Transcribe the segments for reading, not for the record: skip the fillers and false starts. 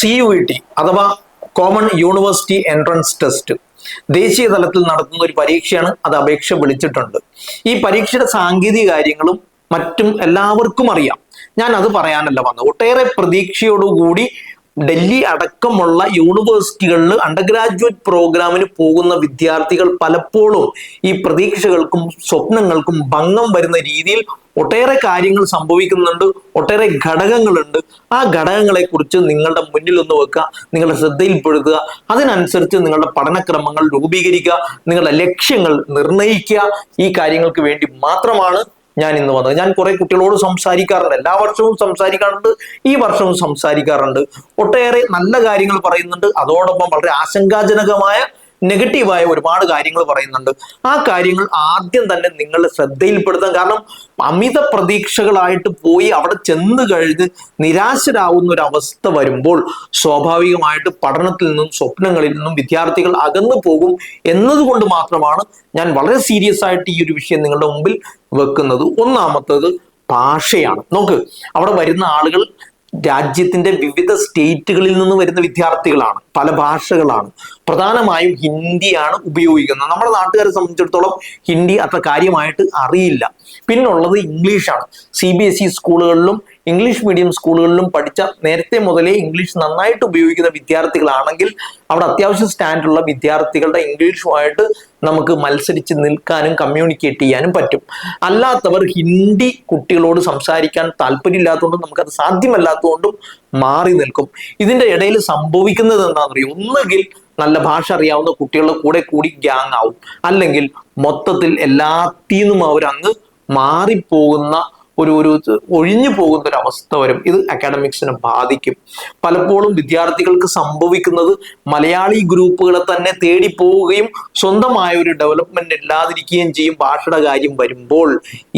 CUET അഥവാ common University Entrance test ദേശീയ തലത്തിൽ നടത്തുന്ന ഒരു പരീക്ഷയാണ്. അത് അപേക്ഷ വിളിച്ചിട്ടുണ്ട്. ഈ പരീക്ഷയുടെ സാങ്കേതിക കാര്യങ്ങളും മറ്റും എല്ലാവർക്കും അറിയാം. ഞാൻ അത് പറയാനല്ല വന്നത്. ഒട്ടേറെ പ്രതീക്ഷയോടുകൂടി ഡൽഹി അടക്കമുള്ള യൂണിവേഴ്സിറ്റികളിൽ അണ്ടർ ഗ്രാജുവേറ്റ് പ്രോഗ്രാമിന് പോകുന്ന വിദ്യാർത്ഥികൾ പലപ്പോഴും ഈ പ്രതീക്ഷകൾക്കും സ്വപ്നങ്ങൾക്കും ഭംഗം വരുന്ന രീതിയിൽ ഒട്ടേറെ കാര്യങ്ങൾ സംഭവിക്കുന്നുണ്ട്. ഒട്ടേറെ ഘടകങ്ങളുണ്ട്. ആ ഘടകങ്ങളെ കുറിച്ച് നിങ്ങളുടെ മുന്നിൽ ഒന്ന് വെക്കുക, നിങ്ങളുടെ ശ്രദ്ധയിൽപ്പെടുത്തുക. അതിനനുസരിച്ച് നിങ്ങളുടെ പഠനക്രമങ്ങൾ രൂപീകരിക്കുക, നിങ്ങളുടെ ലക്ഷ്യങ്ങൾ നിർണ്ണയിക്കുക. ഈ കാര്യങ്ങൾക്ക് വേണ്ടി മാത്രമാണ് ഞാൻ ഇന്ന് വന്നത്. ഞാൻ കുറെ കുട്ടികളോട് സംസാരിക്കാറുണ്ട്. എല്ലാ വർഷവും സംസാരിക്കാറുണ്ട്, ഈ വർഷവും സംസാരിക്കാറുണ്ട്. ഒട്ടേറെ നല്ല കാര്യങ്ങൾ പറയുന്നുണ്ട്. അതോടൊപ്പം വളരെ ആശങ്കാജനകമായ നെഗറ്റീവായ ഒരുപാട് കാര്യങ്ങൾ പറയുന്നുണ്ട്. ആ കാര്യങ്ങൾ ആദ്യം തന്നെ നിങ്ങളുടെ ശ്രദ്ധയിൽപ്പെടുത്താൻ. കാരണം അമിത പ്രതീക്ഷകളായിട്ട് പോയി അവിടെ ചെന്ന് കഴിഞ്ഞ് നിരാശരാകുന്ന ഒരു അവസ്ഥ വരുമ്പോൾ സ്വാഭാവികമായിട്ട് പഠനത്തിൽ നിന്നും സ്വപ്നങ്ങളിൽ നിന്നും വിദ്യാർത്ഥികൾ അകന്നു പോകും എന്നതുകൊണ്ട് മാത്രമാണ് ഞാൻ വളരെ സീരിയസ് ആയിട്ട് ഈ ഒരു വിഷയം നിങ്ങളുടെ മുമ്പിൽ വെക്കുന്നത്. ഒന്നാമത്തേത് ഭാഷയാണ്. നോക്ക്, അവിടെ വരുന്ന ആളുകൾ രാജ്യത്തിന്റെ വിവിധ സ്റ്റേറ്റുകളിൽ നിന്ന് വരുന്ന വിദ്യാർത്ഥികളാണ്. പല ഭാഷകളാണ്. പ്രധാനമായും ഹിന്ദിയാണ് ഉപയോഗിക്കുന്നത്. നമ്മുടെ നാട്ടുകാരെ സംബന്ധിച്ചിടത്തോളം ഹിന്ദി അത്ര കാര്യമായിട്ട് അറിയില്ല. പിന്നുള്ളത് ഇംഗ്ലീഷാണ്. CBSE സ്കൂളുകളിലും ഇംഗ്ലീഷ് മീഡിയം സ്കൂളുകളിലും പഠിച്ച നേരത്തെ മുതലേ ഇംഗ്ലീഷ് നന്നായിട്ട് ഉപയോഗിക്കുന്ന വിദ്യാർത്ഥികളാണെങ്കിൽ അവിടെ അത്യാവശ്യം സ്റ്റാൻഡുള്ള വിദ്യാർത്ഥികളുടെ ഇംഗ്ലീഷുമായിട്ട് നമുക്ക് മത്സരിച്ച് നിൽക്കാനും കമ്മ്യൂണിക്കേറ്റ് ചെയ്യാനും പറ്റും. അല്ലാത്തവർ ഹിന്ദി കുട്ടികളോട് സംസാരിക്കാൻ താല്പര്യമില്ലാത്തതുകൊണ്ടും നമുക്കത് സാധ്യമല്ലാത്തതുകൊണ്ടും മാറി നിൽക്കും. ഇതിന്റെ ഇടയിൽ സംഭവിക്കുന്നത് എന്താണെന്നറിയോ? ഒന്നുകിൽ നല്ല ഭാഷ അറിയാവുന്ന കുട്ടികളുടെ കൂടെ കൂടി ഗ്യാങ് ആവും, അല്ലെങ്കിൽ മൊത്തത്തിൽ എല്ലാത്തിനും അവരങ്ങ് മാറിപ്പോകുന്ന ഒരു ഒഴിഞ്ഞു പോകുന്ന ഒരു അവസ്ഥ വരും. ഇത് അക്കാഡമിക്സിനെ ബാധിക്കും. പലപ്പോഴും വിദ്യാർത്ഥികൾക്ക് സംഭവിക്കുന്നത് മലയാളി ഗ്രൂപ്പുകളെ തന്നെ തേടി പോവുകയും സ്വന്തമായ ഒരു ഡെവലപ്മെന്റ് ഇല്ലാതിരിക്കുകയും ചെയ്യും ഭാഷയുടെ കാര്യം വരുമ്പോൾ.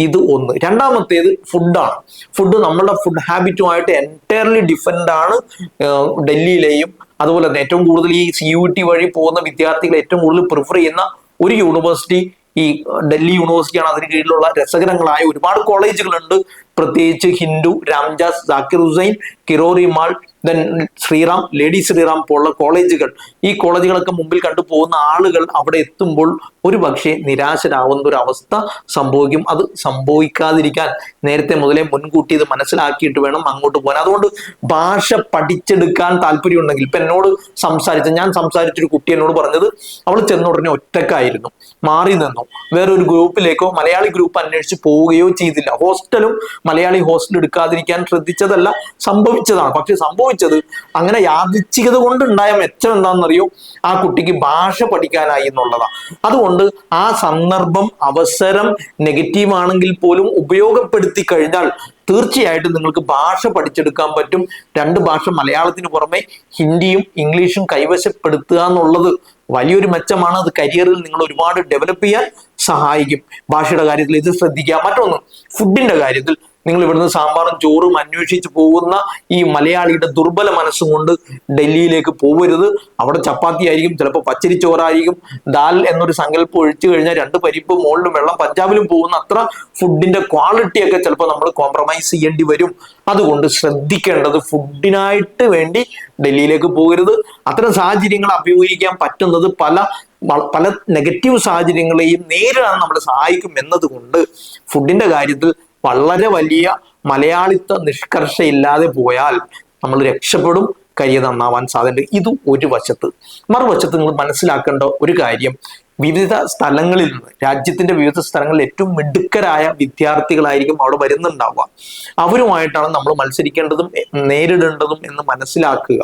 ഇത് ഒന്ന്. രണ്ടാമത്തേത് ഫുഡാണ്. ഫുഡ് നമ്മളുടെ ഫുഡ് ഹാബിറ്റുമായിട്ട് എൻറ്റയർലി ഡിഫറെന്റ് ആണ് ഡൽഹിയിലെയും. അതുപോലെ തന്നെ ഏറ്റവും കൂടുതൽ ഈ CUET വഴി പോകുന്ന വിദ്യാർത്ഥികൾ ഏറ്റവും കൂടുതൽ പ്രിഫർ ചെയ്യുന്ന ഒരു യൂണിവേഴ്സിറ്റി ഈ ഡൽഹി യൂണിവേഴ്സിറ്റിയാണ്. അതിന് കീഴിലുള്ള രസകരങ്ങളായ ഒരുപാട് കോളേജുകളുണ്ട്. പ്രത്യേകിച്ച് ഹിന്ദു, രാംജാസ്, സാക്കിർ ഹുസൈൻ, കിരോറി മാൾ, ദെൻ ശ്രീറാം, ലേഡി ശ്രീറാം പോലുള്ള കോളേജുകൾ. ഈ കോളേജുകളൊക്കെ മുമ്പിൽ കണ്ടു പോകുന്ന ആളുകൾ അവിടെ എത്തുമ്പോൾ ഒരു പക്ഷേ നിരാശരാകുന്ന ഒരു അവസ്ഥ സംഭവിക്കും. അത് സംഭവിക്കാതിരിക്കാൻ നേരത്തെ മുതലേ മുൻകൂട്ടി ഇത് മനസ്സിലാക്കിയിട്ട് വേണം അങ്ങോട്ട് പോകാൻ. അതുകൊണ്ട് ഭാഷ പഠിച്ചെടുക്കാൻ താല്പര്യമുണ്ടെങ്കിൽ, ഇപ്പൊ എന്നോട് ഞാൻ സംസാരിച്ചൊരു കുട്ടി എന്നോട് പറഞ്ഞത് അവൾ ചെന്ന ഉടനെ ഒറ്റക്കായിരുന്നു, മാറി നിന്നു, വേറൊരു ഗ്രൂപ്പിലേക്കോ മലയാളി ഗ്രൂപ്പ് അന്വേഷിച്ച് പോവുകയോ ചെയ്തില്ല. ഹോസ്റ്റലും മലയാളി ഹോസ്റ്റൽ എടുക്കാതിരിക്കാൻ ശ്രദ്ധിച്ചതല്ല, സംഭവിച്ചതാണ്. പക്ഷെ സംഭവിച്ചത് അങ്ങനെ യാദൃച്ഛികത കൊണ്ട് ഉണ്ടായ മെച്ചം എന്താണെന്നറിയോ? ആ കുട്ടിക്ക് ഭാഷ പഠിക്കാനായി എന്നുള്ളതാണ്. അതുകൊണ്ട് ആ സന്ദർഭം, അവസരം നെഗറ്റീവ് ആണെങ്കിൽ പോലും ഉപയോഗപ്പെടുത്തി കഴിഞ്ഞാൽ തീർച്ചയായിട്ടും നിങ്ങൾക്ക് ഭാഷ പഠിച്ചെടുക്കാൻ പറ്റും. രണ്ട് ഭാഷ, മലയാളത്തിന് പുറമെ ഹിന്ദിയും ഇംഗ്ലീഷും കൈവശപ്പെടുത്തുക എന്നുള്ളത് വലിയൊരു മെച്ചമാണ്. അത് കരിയറിൽ നിങ്ങൾ ഒരുപാട് ഡെവലപ്പ് ചെയ്യാൻ സഹായിക്കും. ഭാഷയുടെ കാര്യത്തിൽ ഇത് ശ്രദ്ധിക്കുക. മറ്റൊന്ന്, ഫുഡിന്റെ കാര്യത്തിൽ നിങ്ങൾ ഇവിടുന്ന് സാമ്പാറും ചോറും അന്വേഷിച്ച് പോകുന്ന ഈ മലയാളിയുടെ ദുർബല മനസ്സും കൊണ്ട് ഡൽഹിയിലേക്ക് പോകരുത്. അവിടെ ചപ്പാത്തി ആയിരിക്കും, ചിലപ്പോൾ പച്ചരി ചോറായിരിക്കും. ദാൽ എന്നൊരു സങ്കല്പം ഒഴിച്ചു കഴിഞ്ഞാൽ 2 പരിപ്പ്, മുകളിലും വെള്ളം, പഞ്ചാബിലും പോകുന്ന അത്ര ഫുഡിന്റെ ക്വാളിറ്റിയൊക്കെ ചിലപ്പോൾ നമ്മൾ കോംപ്രമൈസ് ചെയ്യേണ്ടി വരും. അതുകൊണ്ട് ശ്രദ്ധിക്കേണ്ടത് ഫുഡിനായിട്ട് വേണ്ടി ഡൽഹിയിലേക്ക് പോകരുത്. അത്തരം സാഹചര്യങ്ങൾ അഭിമുഖീകരിക്കാൻ പറ്റുന്നത് പല നെഗറ്റീവ് സാഹചര്യങ്ങളെയും നേരിടാൻ നമ്മളെ സഹായിക്കും എന്നതുകൊണ്ട് ഫുഡിന്റെ കാര്യത്തിൽ വളരെ വലിയ മലയാളിത്ത നിഷ്കർഷയില്ലാതെ പോയാൽ നമ്മൾ രക്ഷപ്പെടും. കരിയർ നന്നാവാൻ സാധ്യത. ഇത് ഒരു വശത്ത്. മറുവശത്ത് നിങ്ങൾ മനസ്സിലാക്കേണ്ട ഒരു കാര്യം, വിവിധ സ്ഥലങ്ങളിൽ നിന്ന്, രാജ്യത്തിന്റെ വിവിധ സ്ഥലങ്ങളിൽ ഏറ്റവും മിടുക്കരായ വിദ്യാർത്ഥികളായിരിക്കും അവിടെ വരുന്നുണ്ടാവുക. അവരുമായിട്ടാണ് നമ്മൾ മത്സരിക്കേണ്ടതും നേരിടേണ്ടതും എന്ന് മനസ്സിലാക്കുക.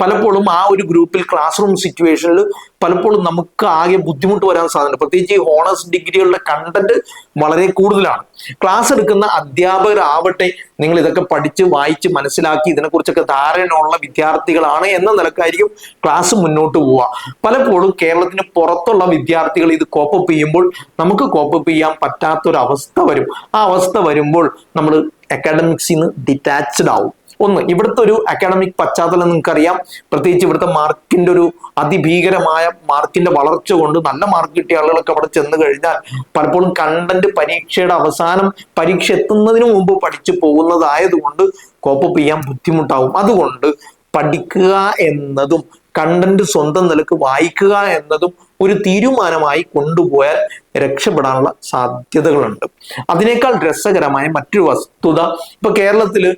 പലപ്പോഴും ആ ഒരു ഗ്രൂപ്പിൽ ക്ലാസ് റൂം സിറ്റുവേഷനിൽ പലപ്പോഴും നമുക്ക് ആകെ ബുദ്ധിമുട്ട് വരാൻ സാധ്യത. പ്രത്യേകിച്ച് ഈ ഹോണേഴ്സ് ഡിഗ്രികളുടെ കണ്ടന്റ് വളരെ കൂടുതലാണ്. ക്ലാസ് എടുക്കുന്ന അധ്യാപകരാവട്ടെ, നിങ്ങൾ ഇതൊക്കെ പഠിച്ച് വായിച്ച് മനസ്സിലാക്കി ഇതിനെക്കുറിച്ചൊക്കെ ധാരണയുള്ള വിദ്യാർത്ഥികളാണ് എന്ന നിലക്കായിരിക്കും ക്ലാസ് മുന്നോട്ട് പോവുക. പലപ്പോഴും കേരളത്തിന് പുറത്തുള്ള വിദ്യാർത്ഥികൾ ഇത് കോപ്പപ്പ് ചെയ്യുമ്പോൾ നമുക്ക് കോപ്പപ്പ് ചെയ്യാൻ പറ്റാത്തൊരവസ്ഥ വരും. ആ അവസ്ഥ വരുമ്പോൾ നമ്മൾ അക്കാഡമിക്സിൽ നിന്ന് ഡിറ്റാച്ച്ഡ് ആവും. ഒന്ന്, ഇവിടുത്തെ ഒരു അക്കാഡമിക് പശ്ചാത്തലം നിങ്ങൾക്കറിയാം. പ്രത്യേകിച്ച് ഇവിടുത്തെ മാർക്കിന്റെ ഒരു അതിഭീകരമായ മാർക്കിന്റെ വളർച്ച കൊണ്ട് നല്ല മാർക്ക് കിട്ടിയ ആളുകളൊക്കെ അവിടെ ചെന്ന് കഴിഞ്ഞാൽ പലപ്പോഴും കണ്ടന്റ് പരീക്ഷയുടെ അവസാനം, പരീക്ഷ എത്തുന്നതിന് മുമ്പ് പഠിച്ചു പോകുന്നതായതുകൊണ്ട് കോപ്പപ്പ് ചെയ്യാൻ ബുദ്ധിമുട്ടാവും. അതുകൊണ്ട് പഠിക്കുക എന്നതും കണ്ടന്റ് സ്വന്തം നിലക്ക് വായിക്കുക എന്നതും ഒരു തീരുമാനമായി കൊണ്ടുപോയാൽ രക്ഷപ്പെടാനുള്ള സാധ്യതകളുണ്ട്. അതിനേക്കാൾ രസകരമായ മറ്റൊരു വസ്തുത, ഇപ്പൊ കേരളത്തില്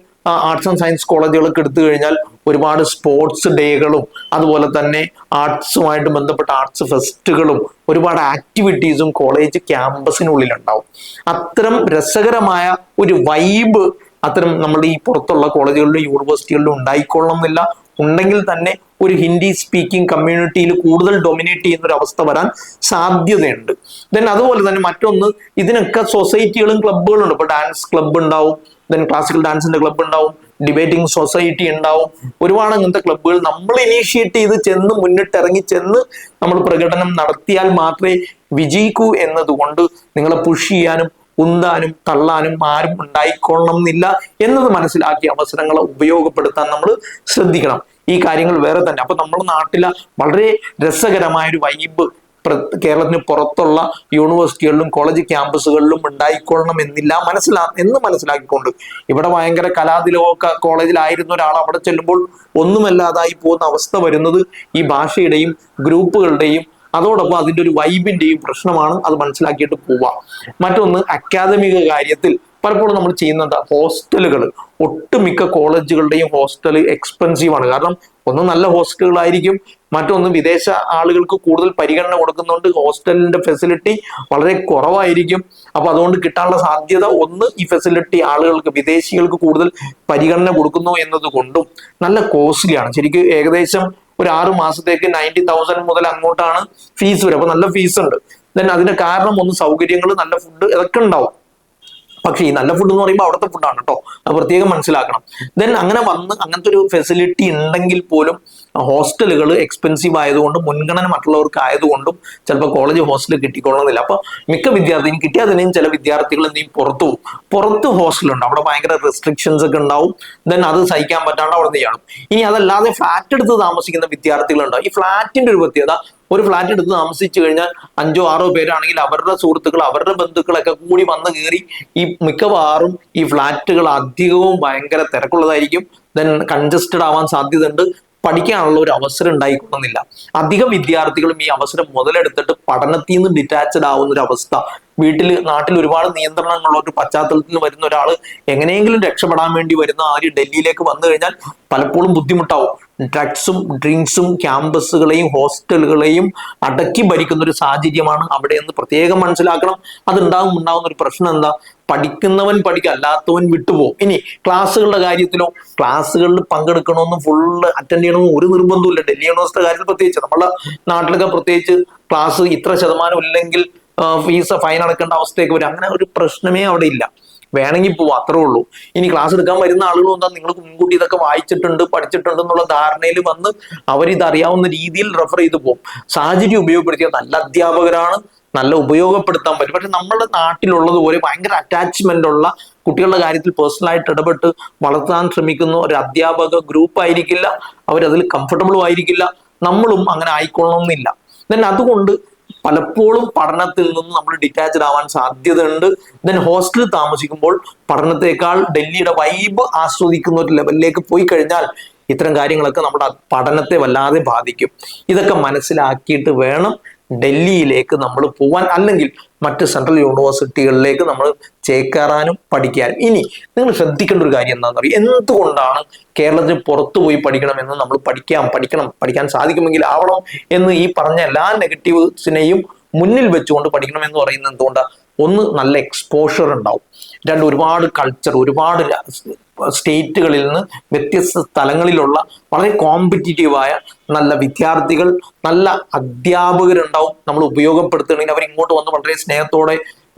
ആർട്സ് ആൻഡ് സയൻസ് കോളേജുകളൊക്കെ എടുത്തു കഴിഞ്ഞാൽ ഒരുപാട് സ്പോർട്സ് ഡേകളും അതുപോലെ തന്നെ ആർട്സുമായിട്ട് ബന്ധപ്പെട്ട ആർട്സ് ഫെസ്റ്റുകളും ഒരുപാട് ആക്ടിവിറ്റീസും കോളേജ് ക്യാമ്പസിനുള്ളിൽ ഉണ്ടാവും. അത്തരം രസകരമായ ഒരു വൈബ് അത്തരം നമ്മുടെ ഈ പുറത്തുള്ള കോളേജുകളിലും യൂണിവേഴ്സിറ്റികളിലും ഉണ്ടായിക്കൊള്ളണം എന്നില്ല. ഉണ്ടെങ്കിൽ തന്നെ ഒരു ഹിന്ദി സ്പീക്കിംഗ് കമ്മ്യൂണിറ്റിയിൽ കൂടുതൽ ഡൊമിനേറ്റ് ചെയ്യുന്ന ഒരു അവസ്ഥ വരാൻ സാധ്യതയുണ്ട്. ദെൻ അതുപോലെ തന്നെ മറ്റൊന്ന്, ഇതിനൊക്കെ സൊസൈറ്റികളും ക്ലബ്ബുകളും ഉണ്ട്. ഇപ്പൊ ഡാൻസ് ക്ലബ്ബ് ഉണ്ടാവും, ദെൻ ക്ലാസിക്കൽ ഡാൻസിന്റെ ക്ലബ്ബ് ഉണ്ടാവും, ഡിബേറ്റിംഗ് സൊസൈറ്റി ഉണ്ടാവും. ഒരുപാട് അങ്ങനത്തെ ക്ലബ്ബുകൾ നമ്മൾ ഇനീഷ്യേറ്റ് ചെയ്ത് ചെന്ന് മുന്നിട്ടിറങ്ങി ചെന്ന് നമ്മൾ പ്രകടനം നടത്തിയാൽ മാത്രമേ വിജയിക്കൂ എന്നതുകൊണ്ട് നിങ്ങളെ പുഷ് ചെയ്യാനും ഉന്താനും തള്ളാനും ആരും ഉണ്ടായിക്കൊള്ളണം എന്നില്ല എന്നത് മനസ്സിലാക്കിയ അവസരങ്ങളെ ഉപയോഗപ്പെടുത്താൻ നമ്മൾ ശ്രദ്ധിക്കണം. ഈ കാര്യങ്ങൾ വേറെ തന്നെ. അപ്പൊ നമ്മുടെ നാട്ടിലെ വളരെ രസകരമായ ഒരു വൈബ് കേരളത്തിന് പുറത്തുള്ള യൂണിവേഴ്സിറ്റികളിലും കോളേജ് ക്യാമ്പസുകളിലും ഉണ്ടായിക്കൊള്ളണം എന്നില്ല മനസ്സിലാക്കിക്കൊണ്ട്, ഇവിടെ ഭയങ്കര കലാതിലക കോളേജിലായിരുന്ന ഒരാൾ അവിടെ ചെല്ലുമ്പോൾ ഒന്നുമല്ലാതായി പോകുന്ന അവസ്ഥ വരുന്നത് ഈ ഭാഷയുടെയും ഗ്രൂപ്പുകളുടെയും അതോടൊപ്പം അതിൻ്റെ ഒരു വൈബിന്റെയും പ്രശ്നമാണ്. അത് മനസ്സിലാക്കിയിട്ട് പോവാം. മറ്റൊന്ന്, അക്കാദമിക കാര്യത്തിൽ പലപ്പോഴും നമ്മൾ ചെയ്യുന്നത് ഹോസ്റ്റലുകൾ, ഒട്ടുമിക്ക കോളേജുകളുടെയും ഹോസ്റ്റൽ എക്സ്പെൻസീവ് ആണ്. കാരണം ഒന്ന് നല്ല ഹോസ്റ്റലുകളായിരിക്കും, മറ്റൊന്ന് വിദേശ ആളുകൾക്ക് കൂടുതൽ പരിഗണന കൊടുക്കുന്നുണ്ട്, ഹോസ്റ്റലിന്റെ ഫെസിലിറ്റി വളരെ കുറവായിരിക്കും. അപ്പൊ അതുകൊണ്ട് കിട്ടാനുള്ള സാധ്യത ഒന്ന്, ഈ ഫെസിലിറ്റി ആളുകൾക്ക് വിദേശികൾക്ക് കൂടുതൽ പരിഗണന കൊടുക്കുന്നു എന്നത് കൊണ്ടും നല്ല കോസ്റ്റ്ലിയാണ്. ശരിക്കും ഏകദേശം ഒരു 6 മാസത്തേക്ക് 90,000 മുതൽ അങ്ങോട്ടാണ് ഫീസ് വരും. അപ്പൊ നല്ല ഫീസ് ഉണ്ട്. ദെൻ അതിന്റെ കാരണം ഒന്ന് സൗകര്യങ്ങൾ, നല്ല ഫുഡ്, ഇതൊക്കെ ഉണ്ടാവും. പക്ഷെ ഈ നല്ല ഫുഡ് എന്ന് പറയുമ്പോൾ അവിടുത്തെ ഫുഡാണ് കേട്ടോ, അത് പ്രത്യേകം മനസ്സിലാക്കണം. ദെൻ അങ്ങനെ അങ്ങനത്തെ ഒരു ഫെസിലിറ്റി ഉണ്ടെങ്കിൽ പോലും ഹോസ്റ്റലുകൾ എക്സ്പെൻസീവ് ആയതുകൊണ്ടും മുൻഗണന മറ്റുള്ളവർക്ക് ആയതുകൊണ്ടും ചിലപ്പോൾ കോളേജ് ഹോസ്റ്റൽ കിട്ടിക്കൊള്ളുന്നില്ല. അപ്പൊ മിക്ക വിദ്യാർത്ഥിയും കിട്ടിയാൽ തന്നെയും ചില വിദ്യാർത്ഥികൾ എന്തെങ്കിലും പുറത്ത് ഹോസ്റ്റലുണ്ട്, അവിടെ ഭയങ്കര റെസ്ട്രിക്ഷൻസ് ഒക്കെ ഉണ്ടാവും. ദെൻ അത് സഹിക്കാൻ പറ്റാണ്ട് അവിടെ ചെയ്യണം. ഇനി അതല്ലാതെ ഫ്ലാറ്റ് എടുത്ത് താമസിക്കുന്ന വിദ്യാർത്ഥികളുണ്ടാവും. ഈ ഫ്ലാറ്റിന്റെ ഒരു പ്രത്യേകത, ഒരു ഫ്ലാറ്റ് എടുത്ത് താമസിച്ചു കഴിഞ്ഞാൽ 5 or 6 പേരാണെങ്കിൽ അവരുടെ സുഹൃത്തുക്കൾ അവരുടെ ബന്ധുക്കളൊക്കെ കൂടി വന്ന് കയറി ഈ മിക്കവാറും ഈ ഫ്ലാറ്റുകൾ അധികവും ഭയങ്കര തിരക്കുള്ളതായിരിക്കും. ദെൻ കൺജസ്റ്റഡ് ആവാൻ സാധ്യതയുണ്ട്. പഠിക്കാനുള്ള ഒരു അവസരം ഉണ്ടായിക്കൊള്ളുന്നില്ല. അധികം വിദ്യാർത്ഥികളും ഈ അവസരം മുതലെടുത്തിട്ട് പഠനത്തിൽ നിന്ന് ഡിറ്റാച്ചഡ് ആവുന്ന ഒരു അവസ്ഥ. നാട്ടിൽ ഒരുപാട് നിയന്ത്രണങ്ങളുള്ള ഒരു പശ്ചാത്തലത്തിൽ വരുന്ന ഒരാൾ എങ്ങനെയെങ്കിലും രക്ഷപ്പെടാൻ വേണ്ടി വരുന്ന ആര് ഡൽഹിയിലേക്ക് വന്നു കഴിഞ്ഞാൽ പലപ്പോഴും ബുദ്ധിമുട്ടാവും. ഡ്രഗ്സും ഡ്രിങ്ക്സും ക്യാമ്പസുകളെയും ഹോസ്റ്റലുകളെയും അടക്കി ഭരിക്കുന്ന ഒരു സാഹചര്യമാണ് അവിടെ എന്ന് പ്രത്യേകം മനസ്സിലാക്കണം. ഉണ്ടാകുന്ന ഒരു പ്രശ്നം എന്താ, പഠിക്കുന്നവൻ പഠിക്കുക, അല്ലാത്തവൻ വിട്ടുപോകും. ഇനി ക്ലാസ്സുകളുടെ കാര്യത്തിലോ, ക്ലാസ്സുകളിൽ പങ്കെടുക്കണമെന്നും ഫുള്ള് അറ്റൻഡ് ചെയ്യണമെന്നും ഒരു നിർബന്ധമില്ല. ഡൽഹി യൂണിവേഴ്സിറ്റിയുടെ കാര്യത്തിൽ പ്രത്യേകിച്ച്, നമ്മുടെ നാട്ടിലൊക്കെ പ്രത്യേകിച്ച് ക്ലാസ് ഇത്ര ശതമാനം ഇല്ലെങ്കിൽ ഫൈൻ അടക്കേണ്ട അവസ്ഥയൊക്കെ വരും. അങ്ങനെ ഒരു പ്രശ്നമേ അവിടെ ഇല്ല. വേണമെങ്കിൽ പോവാം, അത്രേ ഉള്ളൂ. ഇനി ക്ലാസ് എടുക്കാൻ വരുന്ന ആളുകളും എന്താ, നിങ്ങൾ മുൻകൂട്ടി ഇതൊക്കെ വായിച്ചിട്ടുണ്ട് പഠിച്ചിട്ടുണ്ട് എന്നുള്ള ധാരണയിൽ വന്ന് അവരിത് അറിയാവുന്ന രീതിയിൽ റെഫർ ചെയ്ത് പോകും. സാഹചര്യം ഉപയോഗപ്പെടുത്തിയ നല്ല അധ്യാപകരാണ്, നല്ല ഉപയോഗപ്പെടുത്താൻ പറ്റും. പക്ഷെ നമ്മുടെ നാട്ടിലുള്ളതുപോലെ ഭയങ്കര അറ്റാച്ച്മെന്റ് ഉള്ള, കുട്ടികളുടെ കാര്യത്തിൽ പേഴ്സണലായിട്ട് ഇടപെട്ട് വളർത്താൻ ശ്രമിക്കുന്ന ഒരു അധ്യാപക ഗ്രൂപ്പ് ആയിരിക്കില്ല. അവരതിൽ കംഫർട്ടബിളും ആയിരിക്കില്ല. നമ്മളും അങ്ങനെ ആയിക്കൊള്ളണമെന്നില്ല. ദെൻ അതുകൊണ്ട് പലപ്പോഴും പഠനത്തിൽ നിന്ന് നമ്മൾ ഡിറ്റാച്ച്ഡ് ആവാൻ സാധ്യതയുണ്ട്. ദെൻ ഹോസ്റ്റലിൽ താമസിക്കുമ്പോൾ പഠനത്തെക്കാൾ ഡൽഹിയുടെ വൈബ് ആസ്വദിക്കുന്ന ഒരു ലെവലിലേക്ക് പോയി കഴിഞ്ഞാൽ ഇത്തരം കാര്യങ്ങളൊക്കെ നമ്മുടെ പഠനത്തെ വല്ലാതെ ബാധിക്കും. ഇതൊക്കെ മനസ്സിലാക്കിയിട്ട് വേണം ഡൽഹിയിലേക്ക് നമ്മൾ പോവാൻ, അല്ലെങ്കിൽ മറ്റ് സെൻട്രൽ യൂണിവേഴ്സിറ്റികളിലേക്ക് നമ്മൾ ചേക്കേറാനും പഠിക്കാനും. ഇനി നിങ്ങൾ ശ്രദ്ധിക്കേണ്ട ഒരു കാര്യം എന്താണെന്ന് അറിയാം, എന്തുകൊണ്ടാണ് കേരളത്തിന് പുറത്തു പോയി പഠിക്കണമെന്ന് നമ്മൾ പഠിക്കാൻ സാധിക്കുമെങ്കിൽ ആവണം എന്ന് ഈ പറഞ്ഞ എല്ലാ നെഗറ്റീവ്സിനെയും മുന്നിൽ വെച്ചുകൊണ്ട് പഠിക്കണം എന്ന് പറയുന്നത് എന്തുകൊണ്ടാണ്? ഒന്ന്, നല്ല എക്സ്പോഷർ ഉണ്ടാവും. രണ്ട്, ഒരുപാട് കൾച്ചർ, ഒരുപാട് സ്റ്റേറ്റുകളിൽ നിന്ന് വ്യത്യസ്ത സ്ഥലങ്ങളിലുള്ള വളരെ കോമ്പറ്റീറ്റീവായ നല്ല വിദ്യാർത്ഥികൾ, നല്ല അധ്യാപകരുണ്ടാവും. നമ്മൾ ഉപയോഗപ്പെടുത്തുകയാണെങ്കിൽ അവർ ഇങ്ങോട്ട് വന്ന് വളരെ സ്നേഹത്തോടെ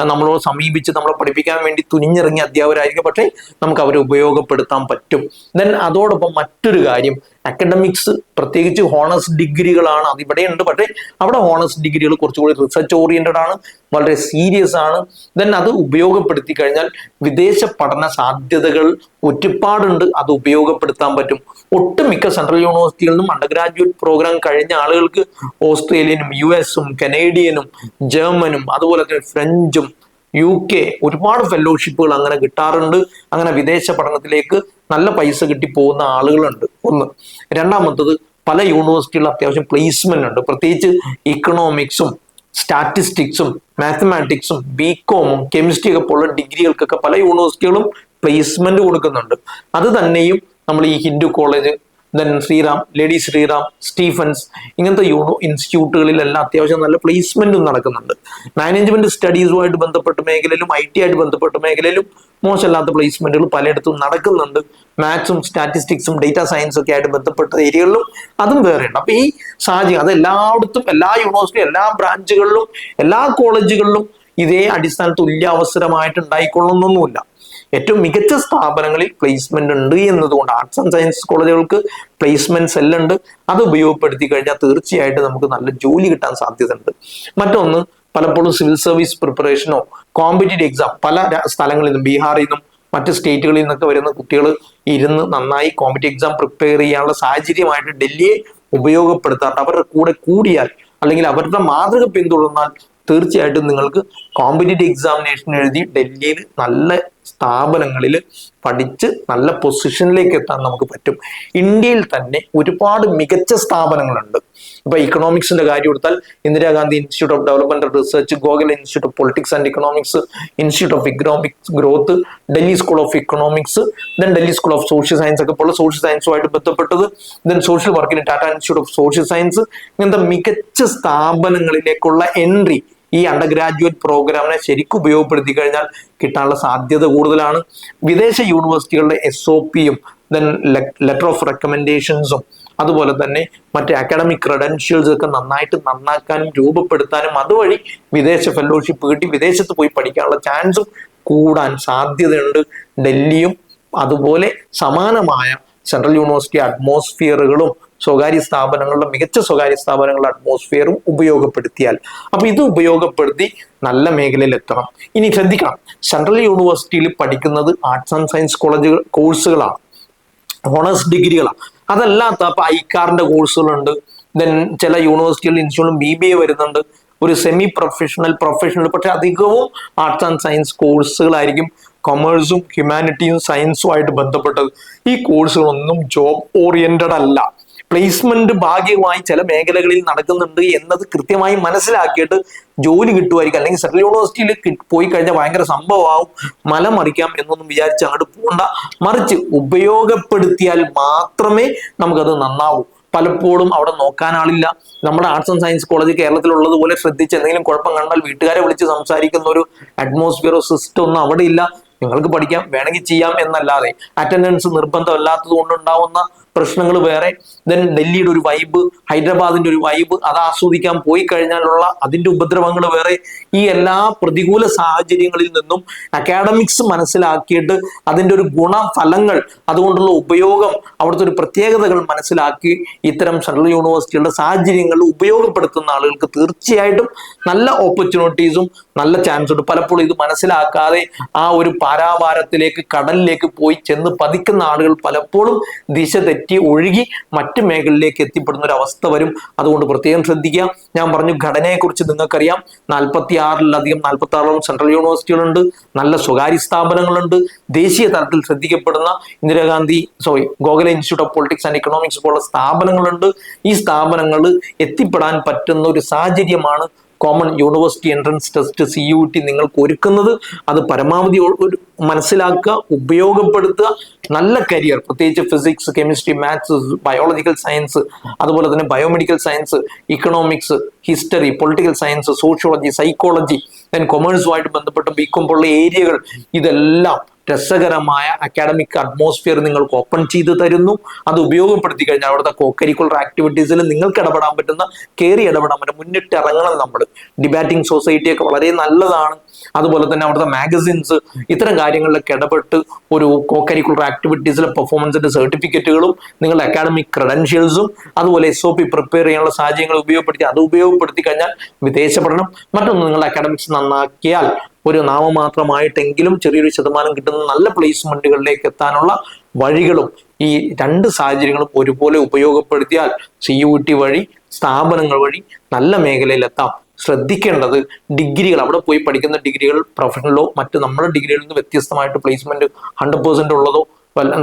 നമ്മളോട് സമീപിച്ച് നമ്മളെ പഠിപ്പിക്കാൻ വേണ്ടി തുനിഞ്ഞിറങ്ങിയ അധ്യാപകരായിരിക്കും. പക്ഷേ നമുക്ക് അവരെ ഉപയോഗപ്പെടുത്താൻ പറ്റും. ദെൻ അതോടൊപ്പം മറ്റൊരു കാര്യം, അക്കഡമിക്സ്, പ്രത്യേകിച്ച് ഹോണേഴ്സ് ഡിഗ്രികളാണ്, അതിവിടെ ഉണ്ട്. പക്ഷേ അവിടെ ഹോണേഴ്സ് ഡിഗ്രികൾ കുറച്ചുകൂടി റിസർച്ച് ഓറിയന്റഡ് ആണ്, വളരെ സീരിയസ് ആണ്. ദെൻ അത് ഉപയോഗപ്പെടുത്തി കഴിഞ്ഞാൽ വിദേശ പഠന സാധ്യതകൾ ഒരുപാടുണ്ട്, അത് ഉപയോഗപ്പെടുത്താൻ പറ്റും. ഒട്ടുമിക്ക സെൻട്രൽ യൂണിവേഴ്സിറ്റികളിൽ നിന്നും അണ്ടർ ഗ്രാജുവേറ്റ് പ്രോഗ്രാം കഴിഞ്ഞ ആളുകൾക്ക് ഓസ്ട്രേലിയനും US-ഉം കനേഡിയനും ജർമ്മനും അതുപോലെ തന്നെ ഫ്രഞ്ചും UK ഒരുപാട് ഫെലോഷിപ്പുകൾ അങ്ങനെ കിട്ടാറുണ്ട്. അങ്ങനെ വിദേശ പഠനത്തിലേക്ക് നല്ല പൈസ കിട്ടി പോകുന്ന ആളുകളുണ്ട്. ഒന്ന്. രണ്ടാമത്തത്, പല യൂണിവേഴ്സിറ്റികളിൽ അത്യാവശ്യം പ്ലേസ്മെന്റ് ഉണ്ട്. പ്രത്യേകിച്ച് ഇക്കണോമിക്സും സ്റ്റാറ്റിസ്റ്റിക്സും മാത്തമാറ്റിക്സും ബികോമും കെമിസ്ട്രി ഒക്കെ പോലുള്ള ഡിഗ്രികൾക്കൊക്കെ പല യൂണിവേഴ്സിറ്റികളും പ്ലേസ്മെന്റ് കൊടുക്കുന്നുണ്ട്. അത് തന്നെയും നമ്മൾ ഈ Hindu college, then Shriram, lady Shriram, Stephen's, ഇങ്ങനത്തെ ഇൻസ്റ്റിറ്റ്യൂട്ടുകളിലെല്ലാം അത്യാവശ്യം നല്ല പ്ലേസ്മെന്റും നടക്കുന്നുണ്ട്. മാനേജ്മെന്റ് സ്റ്റഡീസുമായിട്ട് ബന്ധപ്പെട്ട മേഖലയിലും IT ആയിട്ട് ബന്ധപ്പെട്ട മേഖലയിലും മോശമല്ലാത്ത പ്ലേസ്മെന്റുകൾ പലയിടത്തും നടക്കുന്നുണ്ട്. മാത്സും സ്റ്റാറ്റിസ്റ്റിക്സും ഡേറ്റ സയൻസും ഒക്കെ ആയിട്ട് ബന്ധപ്പെട്ട ഏരിയകളിലും അതും വേറെയുണ്ട്. അപ്പൊ ഈ സാഹചര്യം അത് എല്ലായിടത്തും, എല്ലാ യൂണിവേഴ്സിറ്റി, എല്ലാ ബ്രാഞ്ചുകളിലും, എല്ലാ കോളേജുകളിലും ഇതേ അടിസ്ഥാന തുല്യ അവസരമായിട്ട് ഉണ്ടായിക്കൊള്ളുന്നൊന്നുമില്ല. ഏറ്റവും മികച്ച സ്ഥാപനങ്ങളിൽ പ്ലേസ്മെന്റ് ഉണ്ട് എന്നതുകൊണ്ട് ആർട്സ് ആൻഡ് സയൻസ് കോളേജുകൾക്ക് പ്ലേസ്മെന്റ് സെല്ലുണ്ട്. അത് ഉപയോഗപ്പെടുത്തി കഴിഞ്ഞാൽ തീർച്ചയായിട്ടും നമുക്ക് നല്ല ജോലി കിട്ടാൻ സാധ്യതയുണ്ട്. മറ്റൊന്ന്, പലപ്പോഴും സിവിൽ സർവീസ് പ്രിപ്പറേഷനോ കോമ്പറ്റേറ്റീവ് എക്സാം പല സ്ഥലങ്ങളിൽ നിന്നും, ബീഹാറിൽ നിന്നും മറ്റ് സ്റ്റേറ്റുകളിൽ നിന്നൊക്കെ വരുന്ന കുട്ടികൾ ഇരുന്ന് നന്നായി കോമ്പറ്റേറ്റീവ് എക്സാം പ്രിപ്പയർ ചെയ്യാനുള്ള സാഹചര്യമായിട്ട് ഡൽഹിയെ ഉപയോഗപ്പെടുത്താറുണ്ട്. അവരുടെ കൂടെ കൂടിയാൽ അല്ലെങ്കിൽ അവരുടെ മാതൃക പിന്തുടർന്നാൽ തീർച്ചയായിട്ടും നിങ്ങൾക്ക് കോമ്പറ്റേറ്റീവ് എക്സാമിനേഷൻ എഴുതി ഡൽഹിയിൽ നല്ല സ്ഥാപനങ്ങളിൽ പഠിച്ച് നല്ല പൊസിഷനിലേക്ക് എത്താൻ നമുക്ക് പറ്റും. ഇന്ത്യയിൽ തന്നെ ഒരുപാട് മികച്ച സ്ഥാപനങ്ങളുണ്ട്. ഇപ്പൊ ഇക്കണോമിക്സിന്റെ കാര്യം എടുത്താൽ Indira Gandhi institute of development research, Gokhale Institute of Politics and economics, institute of economics growth, Delhi school of economics, then Delhi school of social science ഒക്കെ പോലെ സോഷ്യൽ സയൻസുമായിട്ട് ബന്ധപ്പെട്ടത്, ദെൻ സോഷ്യൽ വർക്കിന് Tata institute of social science, ഇങ്ങനത്തെ മികച്ച സ്ഥാപനങ്ങളിലേക്കുള്ള എൻട്രി ഈ അണ്ടർ ഗ്രാജുവേറ്റ് പ്രോഗ്രാമിനെ ശരിക്കും ഉപയോഗപ്പെടുത്തി കഴിഞ്ഞാൽ കിട്ടാനുള്ള സാധ്യത കൂടുതലാണ്. വിദേശ യൂണിവേഴ്സിറ്റികളുടെ SOPയും ദെൻ ലെറ്റർ ഓഫ് റെക്കമെൻഡേഷൻസും അതുപോലെ തന്നെ മറ്റ് അക്കാഡമിക് ക്രെഡൻഷ്യൽസ് ഒക്കെ നന്നാക്കാനും രൂപപ്പെടുത്താനും അതുവഴി വിദേശ ഫെലോഷിപ്പ് കിട്ടി വിദേശത്ത് പോയി പഠിക്കാനുള്ള ചാൻസും കൂടാൻ സാധ്യതയുണ്ട്. ഡൽഹിയും അതുപോലെ സമാനമായ സെൻട്രൽ യൂണിവേഴ്സിറ്റി അറ്റ്മോസ്ഫിയറുകളും സ്വകാര്യ സ്ഥാപനങ്ങളുടെ, മികച്ച സ്വകാര്യ സ്ഥാപനങ്ങളുടെ അറ്റ്മോസ്ഫിയറും ഉപയോഗപ്പെടുത്തിയാൽ, അപ്പൊ ഇത് ഉപയോഗപ്പെടുത്തി നല്ല മേഖലയിൽ എത്തണം. ഇനി ശ്രദ്ധിക്കണം, സെൻട്രൽ യൂണിവേഴ്സിറ്റിയിൽ പഠിക്കുന്നത് ആർട്സ് ആൻഡ് സയൻസ് കോഴ്സുകളാണ്, ഓണേഴ്സ് ഡിഗ്രികളാണ്. അതല്ലാത്ത ഇപ്പൊ ഐക്കാറിന്റെ കോഴ്സുകളുണ്ട്, ദെൻ ചില യൂണിവേഴ്സിറ്റികളിൽ ഇൻസ്റ്റിറ്റ്യൂട്ടും BBA വരുന്നുണ്ട്, ഒരു സെമി പ്രൊഫഷണൽ, പക്ഷെ അധികവും ആർട്സ് ആൻഡ് സയൻസ് കോഴ്സുകളായിരിക്കും. കൊമേഴ്സും ഹ്യൂമാനിറ്റിയും സയൻസും ആയിട്ട് ബന്ധപ്പെട്ടത്. ഈ കോഴ്സുകളൊന്നും ജോബ് ഓറിയന്റഡ് അല്ല. പ്ലേസ്മെന്റ് ഭാഗ്യമായി ചില മേഖലകളിൽ നടക്കുന്നുണ്ട് എന്നത് കൃത്യമായി മനസ്സിലാക്കിയിട്ട് ജോലി കിട്ടുമായിരിക്കും. അല്ലെങ്കിൽ സെൻട്രൽ യൂണിവേഴ്സിറ്റിയിൽ പോയി കഴിഞ്ഞാൽ ഭയങ്കര സംഭവമാവും, മലമറിക്കാം എന്നൊന്നും വിചാരിച്ച് അങ്ങോട്ട് പോകണ്ട. മറിച്ച് ഉപയോഗപ്പെടുത്തിയാൽ മാത്രമേ നമുക്കത് നന്നാവൂ. പലപ്പോഴും അവിടെ നോക്കാൻ ആളില്ല. നമ്മുടെ ആർട്സ് ആൻഡ് സയൻസ് കോളേജ് കേരളത്തിലുള്ളതുപോലെ ശ്രദ്ധിച്ച് എന്തെങ്കിലും കുഴപ്പം കണ്ടാൽ വീട്ടുകാരെ വിളിച്ച് സംസാരിക്കുന്ന ഒരു അറ്റ്മോസ്ഫിയറോ സിസ്റ്റം ഒന്നും അവിടെ ഇല്ല. നിങ്ങൾക്ക് പഠിക്കാം, വേണമെങ്കിൽ ചെയ്യാം എന്നല്ലാതെ അറ്റൻഡൻസ് നിർബന്ധമല്ലാത്തത് കൊണ്ടുണ്ടാവുന്ന പ്രശ്നങ്ങൾ വേറെ. ദെൻ ഡൽഹിയുടെ ഒരു വൈബ്, ഹൈദരാബാദിന്റെ ഒരു വൈബ്, അത് ആസ്വദിക്കാൻ പോയി കഴിഞ്ഞാലുള്ള അതിന്റെ ഉപദ്രവങ്ങൾ വേറെ. ഈ എല്ലാ പ്രതികൂല സാഹചര്യങ്ങളിൽ നിന്നും അക്കാഡമിക്സ് മനസ്സിലാക്കിയിട്ട് അതിന്റെ ഒരു ഗുണഫലങ്ങൾ, അതുകൊണ്ടുള്ള ഉപയോഗം, അവിടുത്തെ ഒരു പ്രത്യേകതകൾ മനസ്സിലാക്കി ഇത്തരം സെൻട്രൽ യൂണിവേഴ്സിറ്റികളുടെ സാഹചര്യങ്ങൾ ഉപയോഗപ്പെടുത്തുന്ന ആളുകൾക്ക് തീർച്ചയായിട്ടും നല്ല ഓപ്പർച്യൂണിറ്റീസും നല്ല ചാൻസ് ഉണ്ട്. പലപ്പോഴും ഇത് മനസ്സിലാക്കാതെ ആ ഒരു പാരാവാരത്തിലേക്ക്, കടലിലേക്ക് പോയി ചെന്ന് പതിക്കുന്ന ആളുകൾ പലപ്പോഴും ദിശ തെറ്റി ഒഴുകി മറ്റു മേഖലയിലേക്ക് എത്തിപ്പെടുന്ന ഒരു അവസ്ഥ വരും. അതുകൊണ്ട് പ്രത്യേകം ശ്രദ്ധിക്കുക. ഞാൻ പറഞ്ഞു, ഘടനയെക്കുറിച്ച് നിങ്ങൾക്കറിയാം. 46 സെൻട്രൽ യൂണിവേഴ്സിറ്റികളുണ്ട്, നല്ല സ്വകാര്യ സ്ഥാപനങ്ങളുണ്ട്, ദേശീയ തലത്തിൽ ശ്രദ്ധിക്കപ്പെടുന്ന Gokhale Institute of Politics and Economics പോലുള്ള സ്ഥാപനങ്ങളുണ്ട്. ഈ സ്ഥാപനങ്ങൾ എത്തിപ്പെടാൻ പറ്റുന്ന ഒരു സാഹചര്യമാണ് Common University Entrance Test CUET നിങ്ങൾക്ക് ഒരുക്കുന്നത്. അത് പരമാവധി മനസ്സിലാക്കുക, ഉപയോഗപ്പെടുത്തുക. നല്ല കരിയർ, പ്രത്യേകിച്ച് physics, chemistry, maths, biological science, അതുപോലെ തന്നെ biomedical science, economics, history, political science, sociology, psychology, then കൊമേഴ്സുമായിട്ട് ബന്ധപ്പെട്ട BCom പോലുള്ള ഏരിയകൾ, ഇതെല്ലാം രസകരമായ അക്കാഡമിക് അറ്റ്മോസ്ഫിയർ നിങ്ങൾക്ക് ഓപ്പൺ ചെയ്ത് തരുന്നു. അത് ഉപയോഗപ്പെടുത്തി കഴിഞ്ഞാൽ അവിടുത്തെ കോകരിക്കുലർ ആക്ടിവിറ്റീസിൽ നിങ്ങൾക്ക് ഇടപെടാൻ പറ്റുന്ന, ഇടപെടാൻ പറ്റും, മുന്നിട്ട് ഇറങ്ങണം. നമ്മൾ ഡിബാറ്റിംഗ് സൊസൈറ്റി ഒക്കെ വളരെ നല്ലതാണ്. അതുപോലെ തന്നെ അവിടുത്തെ മാഗസിൻസ്, ഇത്തരം കാര്യങ്ങളിലൊക്കെ ഇടപെട്ട് ഒരു കോകരിക്കുലർ ആക്ടിവിറ്റീസിലെ പെർഫോമൻസിന്റെ സർട്ടിഫിക്കറ്റുകളും നിങ്ങളുടെ അക്കാഡമിക് ക്രെഡൻഷ്യൽസും അതുപോലെ SOP പ്രിപ്പയർ ചെയ്യാനുള്ള സാഹചര്യങ്ങൾ ഉപയോഗപ്പെടുത്തി കഴിഞ്ഞാൽ വിദേശ പഠനം, മറ്റൊന്ന് നിങ്ങളുടെ അക്കാഡമിക്സ് നന്നാക്കിയാൽ ഒരു നാമമാത്രമായിട്ടെങ്കിലും ചെറിയൊരു ശതമാനം കിട്ടുന്ന നല്ല പ്ലേസ്മെന്റുകളിലേക്ക് എത്താനുള്ള വഴികളും ഈ രണ്ട് സാഹചര്യങ്ങളും ഒരുപോലെ ഉപയോഗപ്പെടുത്തിയാൽ CUET വഴി, സ്ഥാപനങ്ങൾ വഴി നല്ല മേഖലയിൽ എത്താം. ശ്രദ്ധിക്കേണ്ടത് ഡിഗ്രികൾ, അവിടെ പോയി പഠിക്കുന്ന ഡിഗ്രികൾ പ്രൊഫഷണലോ മറ്റ് നമ്മുടെ ഡിഗ്രികളിൽ നിന്ന് വ്യത്യസ്തമായിട്ട് പ്ലേസ്മെന്റ് 100% ഉള്ളതോ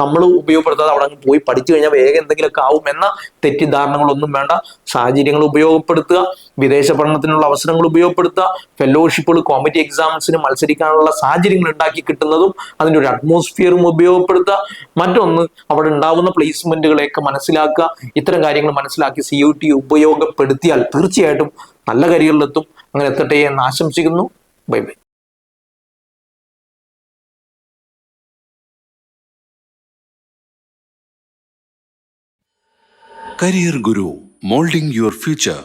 നമ്മൾ ഉപയോഗപ്പെടുത്താതെ അവിടെ അങ്ങ് പോയി പഠിച്ചു കഴിഞ്ഞാൽ വേഗം എന്തെങ്കിലുമൊക്കെ ആവും എന്ന തെറ്റിദ്ധാരണകളൊന്നും വേണ്ട. സാഹചര്യങ്ങൾ ഉപയോഗപ്പെടുത്തുക, വിദേശ പഠനത്തിനുള്ള അവസരങ്ങൾ ഉപയോഗപ്പെടുത്തുക, ഫെലോഷിപ്പുകൾ, കോമ്പറ്റീവ് എക്സാംസിന് മത്സരിക്കാനുള്ള സാഹചര്യങ്ങൾ ഉണ്ടാക്കി കിട്ടുന്നതും അതിൻ്റെ ഒരു അറ്റ്മോസ്ഫിയറും ഉപയോഗപ്പെടുത്തുക. മറ്റൊന്ന്, അവിടെ ഉണ്ടാവുന്ന പ്ലേസ്മെന്റുകളെയൊക്കെ മനസ്സിലാക്കുക. ഇത്തരം കാര്യങ്ങൾ മനസ്സിലാക്കി CUT ഉപയോഗപ്പെടുത്തിയാൽ തീർച്ചയായിട്ടും നല്ല കരിയറിലെത്തും. അങ്ങനെ എത്തട്ടെ എന്ന് ആശംസിക്കുന്നു. Bye bye. Career Guru, molding your future.